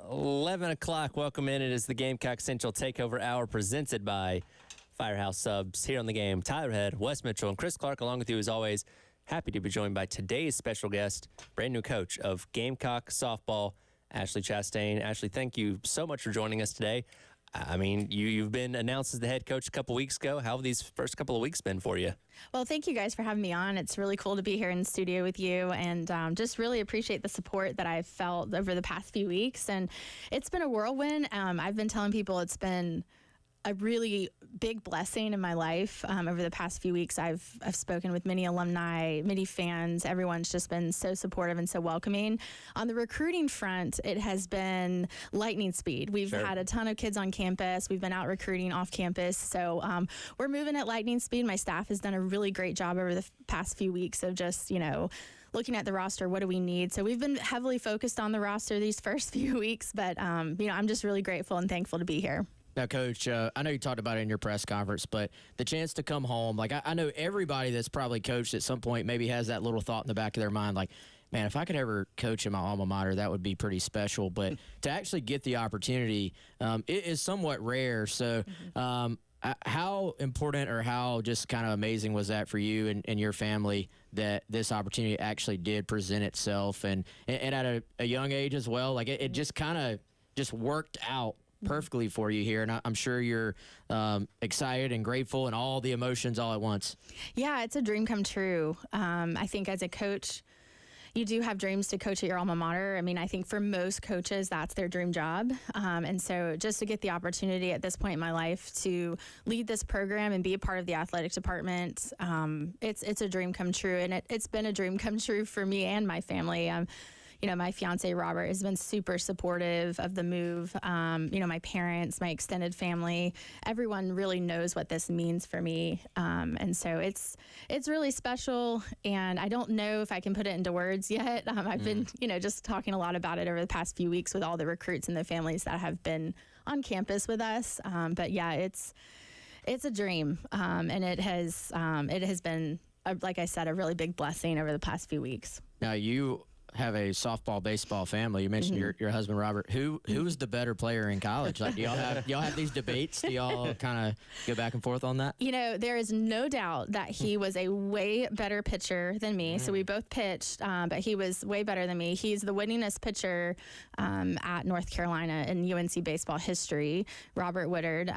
11 o'clock. Welcome in. It is the Gamecock Central Takeover Hour presented by Firehouse Subs here on the game. Tyler Head, Wes Mitchell, and Chris Clark along with you as always. Happy to be joined by today's special guest, brand new coach of Gamecock softball, Ashley Chastain. Ashley, thank you so much for joining us today. I mean, you've been announced as the head coach a couple weeks ago. How have these first couple of weeks been for you? Well, thank you guys for having me on. It's really cool to be here in the studio with you, and just really appreciate the support that I've felt over the past few weeks. And it's been a whirlwind. I've been telling people it's been a really big blessing in my life. Over the past few weeks, I've spoken with many alumni, many fans. Everyone's just been so supportive and so welcoming. On the recruiting front, it has been lightning speed. We've had a ton of kids on campus. We've been out recruiting off campus. So we're moving at lightning speed. My staff has done a really great job over the past few weeks of just, looking at the roster, what do we need? So we've been heavily focused on the roster these first few weeks, but, I'm just really grateful and thankful to be here. Now, Coach, I know you talked about it in your press conference, but the chance to come home, like I know everybody that's probably coached at some point maybe has that little thought in the back of their mind, like, man, if I could ever coach in my alma mater, that would be pretty special. But to actually get the opportunity, it is somewhat rare. So how important or how just kind of amazing was that for you and your family that this opportunity actually did present itself and at a young age as well? Like it just kind of just worked out perfectly for you here, and I'm sure you're excited and grateful and all the emotions all at once. Yeah, it's a dream come true. I think as a coach, you do have dreams to coach at your alma mater. I mean, I think for most coaches, that's their dream job. And so just to get the opportunity at this point in my life to lead this program and be a part of the athletic department, it's a dream come true. And it's been a dream come true for me and my family. My fiance, Robert, has been super supportive of the move. My parents, my extended family, everyone really knows what this means for me. And so it's really special, and I don't know if I can put it into words yet. I've been, just talking a lot about it over the past few weeks with all the recruits and the families that have been on campus with us. But yeah, it's a dream. And it has been, like I said, a really big blessing over the past few weeks. Now you have a softball, baseball family. You mentioned your husband, Robert. Who was the better player in college? Like, do y'all have these debates? Do y'all kind of go back and forth on that? There is no doubt that he was a way better pitcher than me. So we both pitched, but he was way better than me. He's the winningest pitcher at North Carolina in UNC baseball history, Robert Woodard.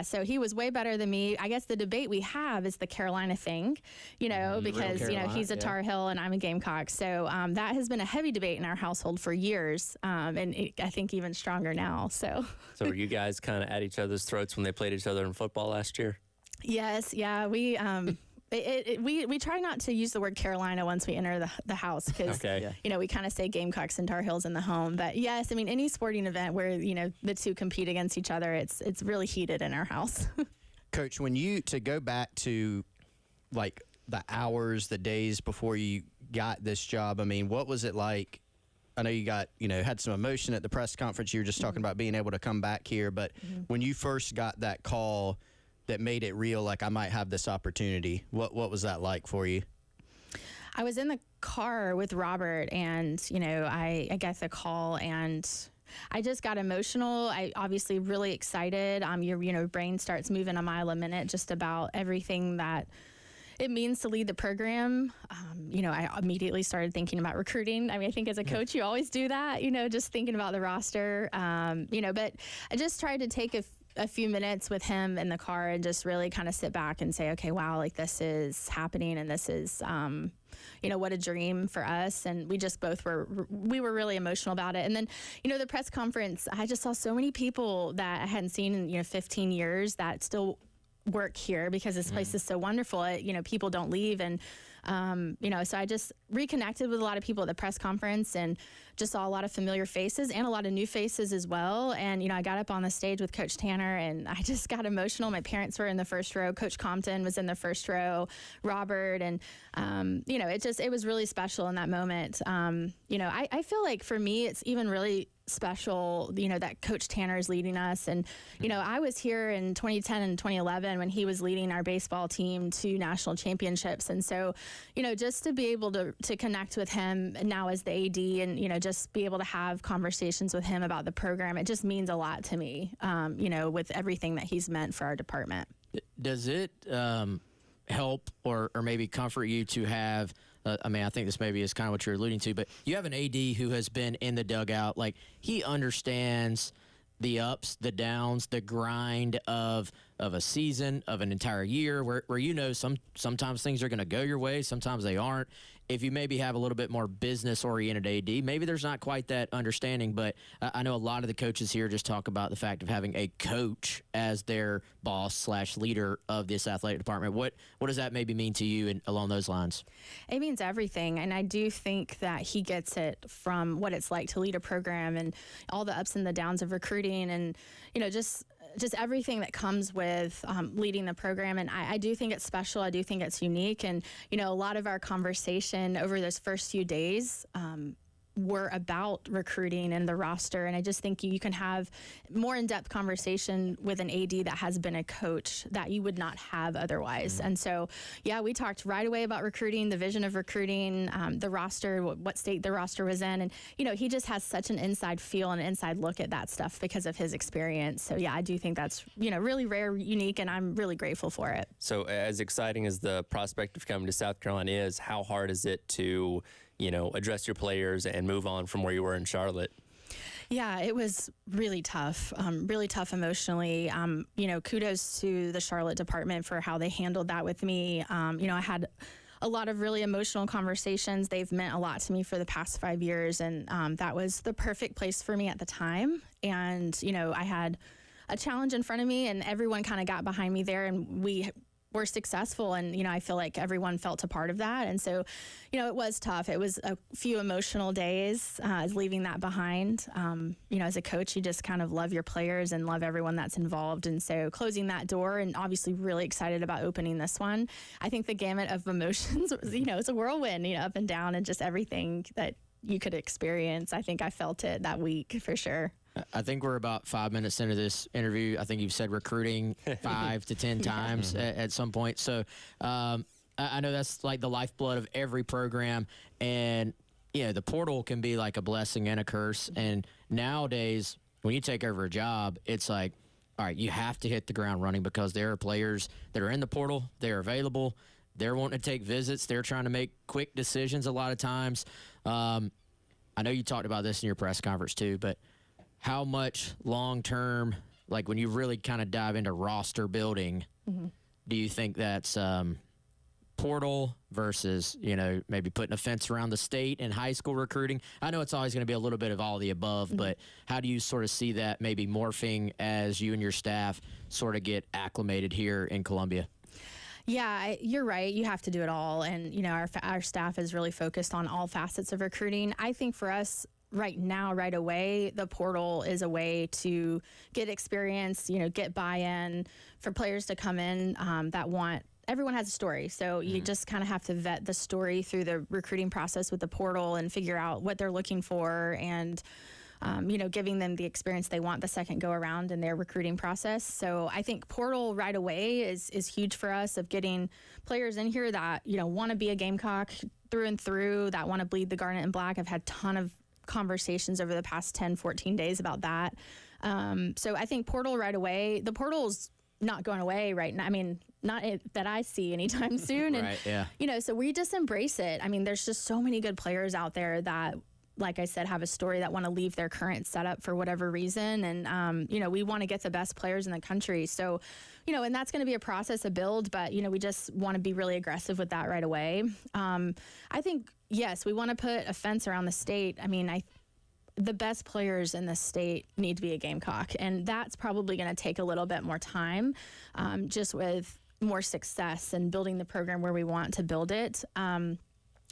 So he was way better than me. I guess the debate we have is the Carolina thing, because, he's a Tar Heel and I'm a Gamecock. So that has been a heavy debate in our household for years, and I think even stronger now. So were you guys kind of at each other's throats when they played each other in football last year? Yes, yeah, we try not to use the word Carolina once we enter the house because we kind of say Gamecocks and Tar Heels in the home. But yes, I mean any sporting event where the two compete against each other, it's really heated in our house. Coach, to go back to like the hours, the days before you got this job, I mean, what was it like? I know you got, had some emotion at the press conference. You were just talking about being able to come back here. But when you first got that call that made it real, like I might have this opportunity, what was that like for you? I was in the car with Robert and, I got the call and I just got emotional. I obviously really excited. Your brain starts moving a mile a minute just about everything that it means to lead the program. I immediately started thinking about recruiting. I mean, I think as a coach, you always do that, just thinking about the roster, but I just tried to take a few minutes with him in the car and just really kind of sit back and say, okay, wow, like this is happening and this is, what a dream for us. And we just we were really emotional about it. And then, the press conference, I just saw so many people that I hadn't seen in, 15 years that still work here because this place is so wonderful. People don't leave. And, so I just reconnected with a lot of people at the press conference and just saw a lot of familiar faces and a lot of new faces as well. And, I got up on the stage with Coach Tanner and I just got emotional. My parents were in the first row. Coach Compton was in the first row, Robert. And, it was really special in that moment. I feel like for me, it's even really special, that Coach Tanner is leading us. And, I was here in 2010 and 2011 when he was leading our baseball team to national championships. And so, just to be able to connect with him now as the AD and, just be able to have conversations with him about the program, it just means a lot to me, with everything that he's meant for our department. Does it help or maybe comfort you to have I think this maybe is kind of what you're alluding to, but you have an AD who has been in the dugout. Like, he understands the ups, the downs, the grind of a season, of an entire year, where sometimes things are going to go your way, sometimes they aren't. If you maybe have a little bit more business-oriented AD, maybe there's not quite that understanding, but I know a lot of the coaches here just talk about the fact of having a coach as their boss/leader of this athletic department. What does that maybe mean to you along those lines? It means everything, and I do think that he gets it from what it's like to lead a program and all the ups and the downs of recruiting and, just everything that comes with leading the program. And I do think it's special. I do think it's unique. And, a lot of our conversation over those first few days were about recruiting and the roster. And I just think you can have more in-depth conversation with an AD that has been a coach that you would not have otherwise. And so, we talked right away about recruiting, the vision of recruiting, the roster, what state the roster was in. And, he just has such an inside feel and an inside look at that stuff because of his experience. So, I do think that's, really rare, unique, and I'm really grateful for it. So as exciting as the prospect of coming to South Carolina is, how hard is it to address your players and move on from where you were in Charlotte? Yeah, it was really tough emotionally. Kudos to the Charlotte department for how they handled that with me. I had a lot of really emotional conversations. They've meant a lot to me for the past 5 years, and that was the perfect place for me at the time. And, I had a challenge in front of me, and everyone kind of got behind me there, and we were successful, and I feel like everyone felt a part of that. And so it was tough. It was a few emotional days leaving that behind. As a coach, you just kind of love your players and love everyone that's involved. And so closing that door, and obviously really excited about opening this one. I think the gamut of emotions was, it's a whirlwind, up and down, and just everything that you could experience. I think I felt it that week for sure. I think we're about 5 minutes into this interview. I think you've said recruiting 5 to 10 times at some point. So I know that's like the lifeblood of every program. And, the portal can be like a blessing and a curse. And nowadays, when you take over a job, it's like, all right, you have to hit the ground running because there are players that are in the portal. They're available. They're wanting to take visits. They're trying to make quick decisions a lot of times. I know you talked about this in your press conference too, but how much long-term, like when you really kind of dive into roster building, do you think that's portal versus, maybe putting a fence around the state and high school recruiting? I know it's always going to be a little bit of all of the above, but how do you sort of see that maybe morphing as you and your staff sort of get acclimated here in Columbia? Yeah, you're right. You have to do it all. And, our staff is really focused on all facets of recruiting. I think for us, right now, right away, the portal is a way to get experience, get buy-in for players to come in everyone has a story. So you just kind of have to vet the story through the recruiting process with the portal and figure out what they're looking for and, giving them the experience they want the second go around in their recruiting process. So I think portal right away is huge for us of getting players in here that, want to be a Gamecock through and through, that want to bleed the garnet and black. I've had a ton of conversations over the past 10, 14 days about that. So I think portal right away, the portal's not going away right now. I mean, that I see anytime soon. And, right, yeah. So we just embrace it. I mean, there's just so many good players out there that, like I said, have a story that want to leave their current setup for whatever reason. And, we want to get the best players in the country. So, and that's going to be a process, a build, but, we just want to be really aggressive with that right away. I think, yes, we want to put a fence around the state. I mean, the best players in the state need to be a Gamecock, and that's probably going to take a little bit more time, just with more success and building the program where we want to build it.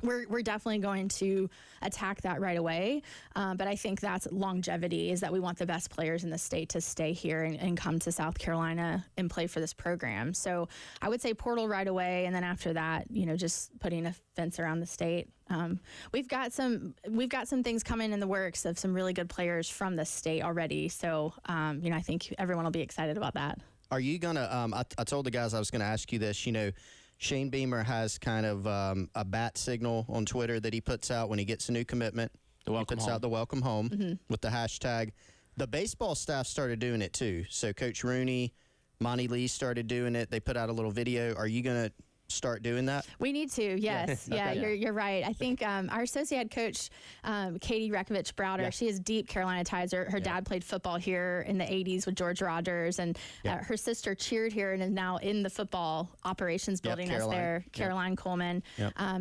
we're definitely going to attack that right away. But I think that's longevity, is that we want the best players in the state to stay here and come to South Carolina and play for this program. So I would say portal right away. And then after that, just putting a fence around the state. We've got some things coming in the works of some really good players from the state already. So, I think everyone will be excited about that. Are you going to, I told the guys I was going to ask you this, Shane Beamer has kind of a bat signal on Twitter that he puts out when he gets a new commitment. He puts out the welcome home with the hashtag. The baseball staff started doing it too. So Coach Rooney, Monty Lee started doing it. They put out a little video. Are you going to start doing that? We need to, yes. Yeah, okay. You're right. I think our associate head coach, Katie Rekovich-Browder, she has deep Carolina ties. Her dad played football here in the 80s with George Rogers, and her sister cheered here and is now in the football operations building us there, Caroline Coleman.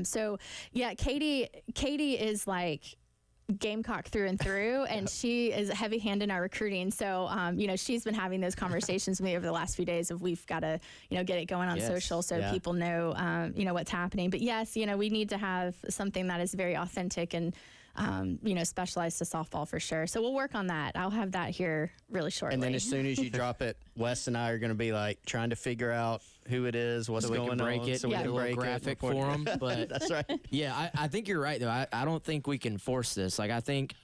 So, Katie is like Gamecock through and through, and she is a heavy hand in our recruiting. So, she's been having those conversations with me over the last few days of we've got to, get it going on social so people know, what's happening. But yes, we need to have something that is very authentic and, specialized to softball for sure. So we'll work on that. I'll have that here really shortly. And then as soon as you drop it, Wes and I are going to be like trying to figure out who it is, what's going on. So we can break graphic for them. But that's right. Yeah, I think you're right though. I don't think we can force this. Like I think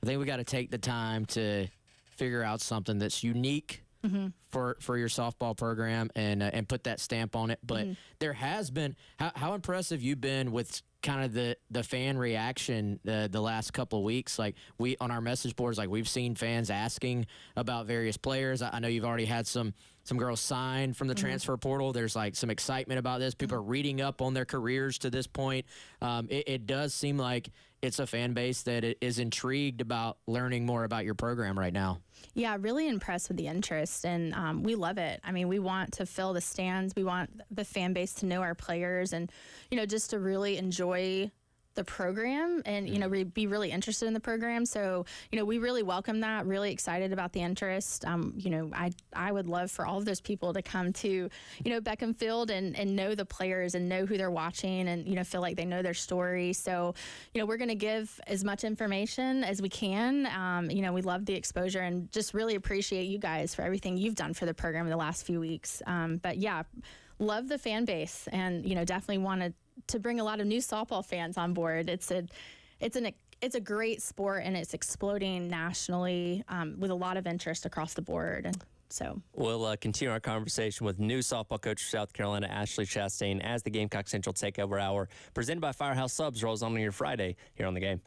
we got to take the time to figure out something that's unique for your softball program and put that stamp on it. But there has been how impressive you've been with kind of the fan reaction the last couple of weeks. Like we on our message boards, like we've seen fans asking about various players. I know you've already had some girls sign from the transfer portal. There's like some excitement about this. People are reading up on their careers to this point. It does seem like it's a fan base that is intrigued about learning more about your program right now. Yeah, really impressed with the interest, and we love it. I mean, we want to fill the stands. We want the fan base to know our players and, just to really enjoy the program and, be really interested in the program. So, we really welcome that, really excited about the interest. I would love for all of those people to come to, Beckham Field and know the players and know who they're watching and, feel like they know their story. So, we're going to give as much information as we can. We love the exposure and just really appreciate you guys for everything you've done for the program in the last few weeks. But yeah, love the fan base and, definitely wanted to bring a lot of new softball fans on board. It's a great sport and it's exploding nationally with a lot of interest across the board. And so we'll continue our conversation with new softball coach for South Carolina, Ashley Chastain, as the Gamecock Central Takeover Hour presented by Firehouse Subs rolls on your Friday here on The Game.